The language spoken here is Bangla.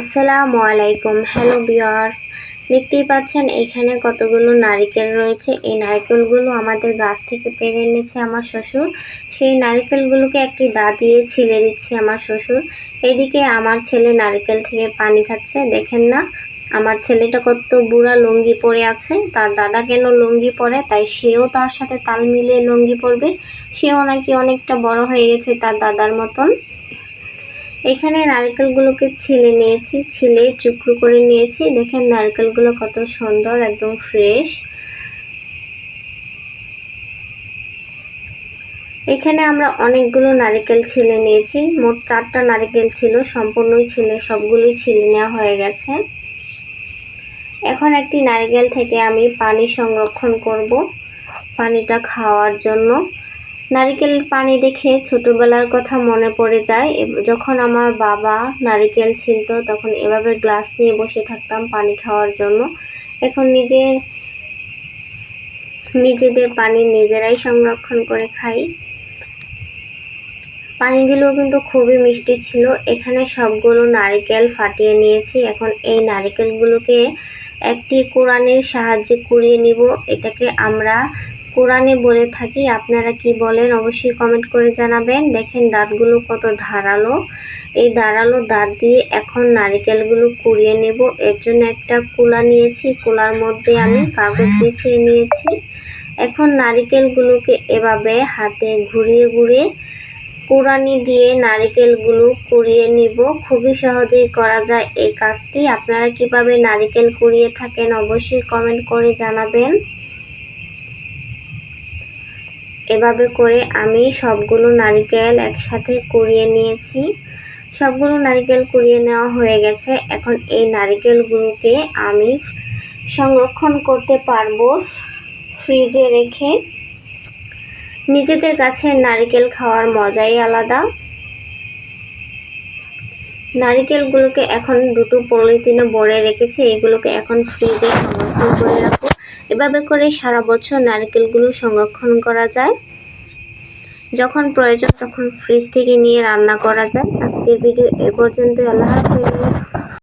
আসসালামু আলাইকুম। হ্যালো ভিউয়ার্স, দেখতেই পাচ্ছেন এখানে কতগুলো নারকেল রয়েছে। এই নারকেলগুলো আমাদের গাছ থেকে পেড়ে এনেছে আমার শ্বশুর। সেই নারকেলগুলোকে একটি দা দিয়ে ছিলে দিচ্ছে আমার শ্বশুর। এদিকে আমার ছেলে নারকেল থেকে পানি খাচ্ছে। দেখেন না আমার ছেলেটা কত বুড়া লুঙ্গি পরে আছে। তার দাদা কেন লুঙ্গি পরে, তাই সেও তার সাথে তাল মিলিয়ে লুঙ্গি পরবে। সেও নাকি অনেকটা বড় হয়ে গেছে তার দাদার মতন। এখানে নারকেলগুলোকে ছিলে নিয়েছি, ছিলে টুকরো করে নিয়েছি। দেখেন নারকেলগুলো কত সুন্দর, একদম ফ্রেশ। এখানে আমরা অনেকগুলো নারকেল ছিলে নিয়েছি, মোট 4টা নারকেল ছিল, সম্পূর্ণই ছিলে সবগুলোই ছিলে নেওয়া হয়ে গেছে। এখন একটি নারকেল থেকে আমি পানি সংরক্ষণ করব পানিটা খাওয়ার জন্য। নারকেল পানি দেখে ছোটবেলার কথা মনে পড়ে যায়। যখন আমার বাবা নারকেল ছিলতো তখন এভাবে গ্লাস নিয়ে বসে থাকতাম পানি খাওয়ার জন্য। এখন নিজেদের পানি নিজেরাই সংরক্ষণ করে খাই। পানিগুলো কিন্তু খুবই মিষ্টি ছিল। এখানে সবগুলো নারকেল ফাটিয়ে নিয়েছি। এখন এই নারকেলগুলোকে একটি কোরানির সাহায্যে কুড়িয়ে নিব। এটাকে আমরা কোরানি বলে থাকি, আপনারা কি বলেন অবশ্যই কমেন্ট করে জানাবেন। দেখেন দাঁতগুলো কত ধারালো। এই ধারালো দাঁত দিয়ে এখন নারকেলগুলো কুড়িয়ে নেব। এর জন্য একটা কুলা নিয়েছি, কুলার মধ্যে আমি কাগজ বিছিয়ে নিয়েছি। এখন নারকেলগুলোকে এভাবে হাতে ঘুরিয়ে ঘুরিয়ে কুড়ানি দিয়ে নারকেলগুলো কুড়িয়ে নিব। খুবই সহজেই করা যায় এই কাজটি। আপনারা কিভাবে নারকেল কুড়িয়ে থাকেন অবশ্যই কমেন্ট করে জানাবেন। এভাবে করে আমি সবগুলো নারকেল একসাথে কুড়িয়ে নিয়েছি। সবগুলো নারকেল কুড়িয়ে নেওয়া হয়ে গেছে। এখন এই নারকেলগুলোকে আমি সংরক্ষণ করতে পারবো ফ্রিজে রেখে। নিজেদের গাছের নারকেল খাওয়ার মজাই আলাদা। নারকেলগুলোকে এখন দুটো পলিথিনে ভরে রেখেছি, এগুলোকে এখন ফ্রিজে সংরক্ষণ করে রাখবো। এভাবে করে সারা বছর নারকেলগুলো সংরক্ষণ করা যায়। যখন প্রয়োজন তখন ফ্রিজ থেকে নিয়ে রান্না করা যায়। আজকের ভিডিও এ পর্যন্ত। আল্লাহ হাফেজ।